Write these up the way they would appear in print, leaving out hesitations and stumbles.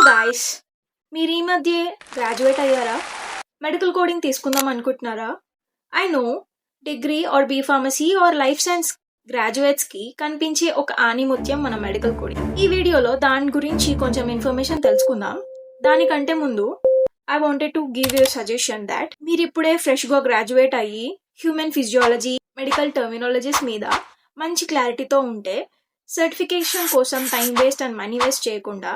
Guys, మీరు ఈ మధ్యే గ్రాడ్యుయేట్ అయ్యారా? మెడికల్ కోడింగ్ తీసుకుందాం అనుకుంటున్నారా? I know degree or B pharmacy or life science గ్రాడ్యుయేట్స్కి కనిపించే ఒక ఆణిముత్యం మన మెడికల్ కోడింగ్. ఈ వీడియోలో దాని గురించి కొంచెం ఇన్ఫర్మేషన్ తెలుసుకుందాం. దానికంటే ముందు I wanted to give you suggestion that మీరు ఇప్పుడే ఫ్రెష్గా గ్రాడ్యుయేట్ అయ్యి హ్యూమన్ ఫిజియాలజీ, మెడికల్ టర్మినాలజీస్ మీద మంచి క్లారిటీతో ఉంటే సర్టిఫికేషన్ కోసం time waste and money waste చేయకుండా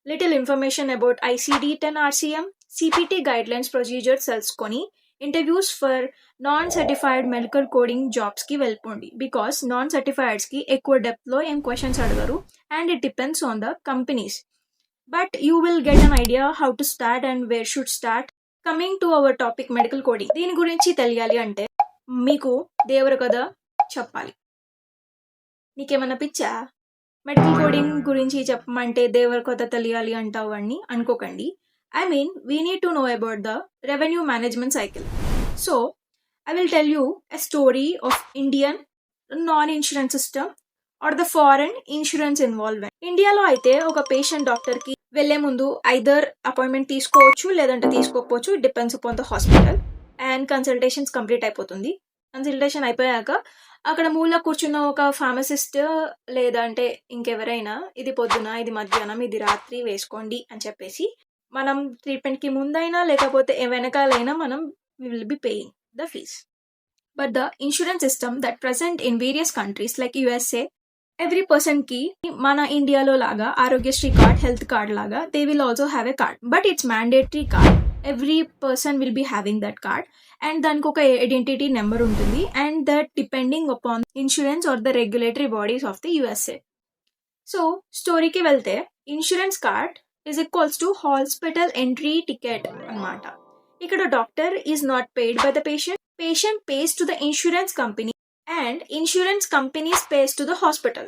little information about ICD-10 RCM, CPT guidelines procedures తెలుసుకొని interviews for non certified medical coding జాబ్స్కి వెళ్ళిపోండి. బికాస్ నాన్ సర్టిఫైడ్స్కి ఎక్కువ డెప్త్లో ఏం క్వశ్చన్స్ అడగరు and it depends on the companies. But you will get an idea how to start and wear should start. Coming to our topic medical coding. దీని గురించి తెలియాలి అంటే మీకు దేవర కథ చెప్పాలి. నీకేమన్నా పిచ్చా? మెడికల్ కోడింగ్ గురించి చెప్పమంటే దేవర కథ తెలియాలి అంటావు అని అనుకోకండి. I mean, we need to know about the revenue management cycle. So, I will tell you a story of Indian non-insurance system or the foreign insurance involvement. ఇండియాలో అయితే ఒక పేషెంట్ డాక్టర్కి వెళ్లే ముందు ఐదర్ అపాయింట్మెంట్ తీసుకోవచ్చు లేదంటే తీసుకోకపోవచ్చు. It depends upon the hospital. And consultations complete అయిపోతుంది. కన్సల్టేషన్ అయిపోయాక అక్కడ మూల కూర్చున్న ఒక ఫార్మసిస్ట్ లేదంటే ఇంకెవరైనా ఇది పొద్దున, ఇది మధ్యాహ్నం, ఇది రాత్రి వేసుకోండి అని చెప్పేసి మనం ట్రీట్మెంట్కి ముందైనా లేకపోతే వెనకాలైనా మనం will be paying the fees. But the insurance system that present in various countries like USA, every పర్సన్కి మన ఇండియాలో లాగా ఆరోగ్యశ్రీ కార్డ్, హెల్త్ కార్డ్ లాగా they will also have a card. But it's mandatory card. Every person will be having that card and దానికి ఒక identity number ఉంటుంది and that depending upon insurance or the regulatory bodies of the USA. So స్టోరీకి వెళ్తే insurance card is equals to hospital entry ticket అన్నమాట. ఇక్కడ doctor is not paid by the patient. Patient pays to the insurance company and insurance companies pays to the hospital.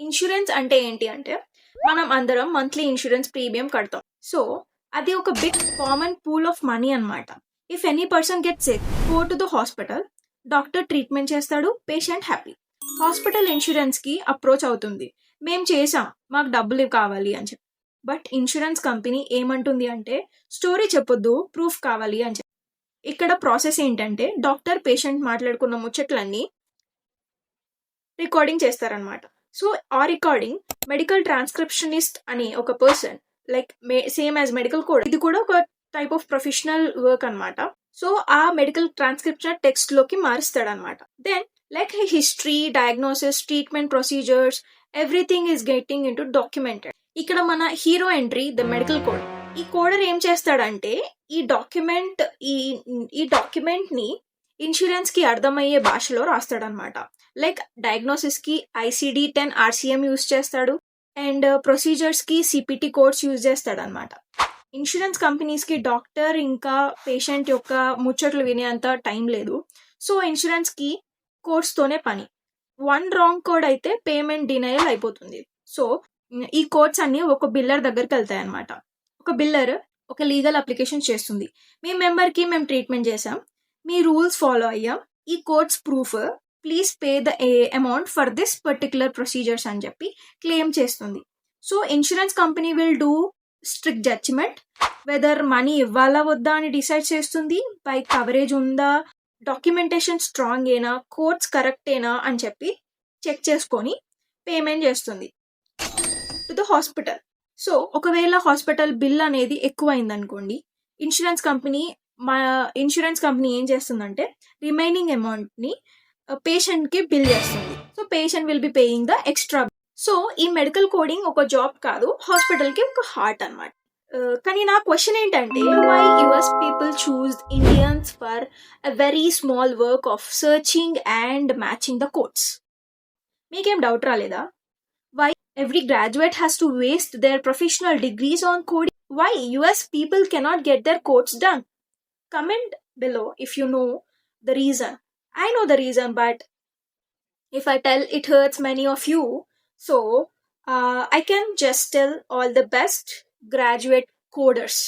Insurance అంటే ఏంటి అంటే మనం అందరం monthly insurance premium కడతాం. So అది ఒక big common pool of money అన్నమాట. If any person get sick, go to the hospital, doctor treatment చేస్తాడు, పేషెంట్ హ్యాపీ. హాస్పిటల్ ఇన్సూరెన్స్కి అప్రోచ్ అవుతుంది, మేము చేసాం, మాకు డబ్బులు కావాలి అని చెప్పి. బట్ ఇన్సూరెన్స్ కంపెనీ ఏమంటుంది అంటే స్టోరీ చెప్పొద్దు, ప్రూఫ్ కావాలి అని చెప్పి. ఇక్కడ ప్రాసెస్ ఏంటంటే డాక్టర్ పేషెంట్ మాట్లాడుకున్న ముచ్చట్లన్నీ రికార్డింగ్ చేస్తారనమాట. సో ఆ రికార్డింగ్ మెడికల్ ట్రాన్స్క్రిప్షనిస్ట్ అని ఒక person like same as medical code, ఇది కూడా ఒక టైప్ ఆఫ్ ప్రొఫెషనల్ వర్క్ అనమాట. సో ఆ మెడికల్ ట్రాన్స్క్రిప్షన్ టెక్స్ట్ లోకి మారుస్తాడనమాట. Then like history, diagnosis, treatment procedures, everything is getting into documented. ఇక్కడ మన hero entry the medical code. ఈ కోడర్ ఏం చేస్తాడంటే ఈ డాక్యుమెంట్ ని ఇన్సూరెన్స్ కి అర్థమయ్యే భాషలో రాస్తాడనమాట. లైక్ డయాగ్నోసిస్ కి ICD-10 RCM యూజ్ చేస్తాడు అండ్ ప్రొసీజర్స్ కి CPT కోడ్స్ యూజ్ చేస్తాడనమాట. ఇన్సూరెన్స్ కంపెనీస్ కి డాక్టర్ ఇంకా పేషెంట్ యొక్క ముచ్చట్లు వినేంత టైం లేదు. సో ఇన్సూరెన్స్ కి కోడ్స్ తోనే పని. వన్ రాంగ్ కోడ్ అయితే పేమెంట్ డినయల్ అయిపోతుంది. సో ఈ కోడ్స్ అన్ని ఒక బిల్లర్ దగ్గరికి వెళ్తాయి అనమాట. ఒక బిల్లర్ ఒక లీగల్ అప్లికేషన్ చేస్తుంది. మీ మెంబర్కి మేము ట్రీట్మెంట్ చేసాం, మీ రూల్స్ ఫాలో అయ్యాం, ఈ codes proof, please pay the amount for this particular procedures అని చెప్పి క్లెయిమ్ చేస్తుంది. So insurance company will do strict judgement, whether money ఇవ్వాలా వద్దా అని డిసైడ్ చేస్తుంది, బై కవరేజ్ ఉందా, డాక్యుమెంటేషన్ స్ట్రాంగ్ ఏనా, కోడ్స్ కరెక్టేనా అని చెప్పి చెక్ చేసుకొని పేమెంట్ చేస్తుంది టు ద హాస్పిటల్. సో ఒకవేళ హాస్పిటల్ బిల్ అనేది ఎక్కువ అయిందనుకోండి, ఇన్సూరెన్స్ కంపెనీ ఏం చేస్తుందంటే రిమైనింగ్ అమౌంట్ని పేషెంట్కి బిల్ చేస్తుంది. So patient will be paying the extra. So ఈ మెడికల్ కోడింగ్ ఒక జాబ్ కాదు, హాస్పిటల్కి ఒక హార్ట్ అనమాట. కానీ నా క్వశ్చన్ ఏంటంటే why US people choose Indians for a very small work of searching and matching the codes? మీకేం డౌట్ రాలేదా? Why every graduate has to waste their professional degrees on coding? Why US people cannot get their codes done? Comment below if you know the reason. I know the reason, but if I tell, it hurts many of you. So I can just tell all the best graduate coders.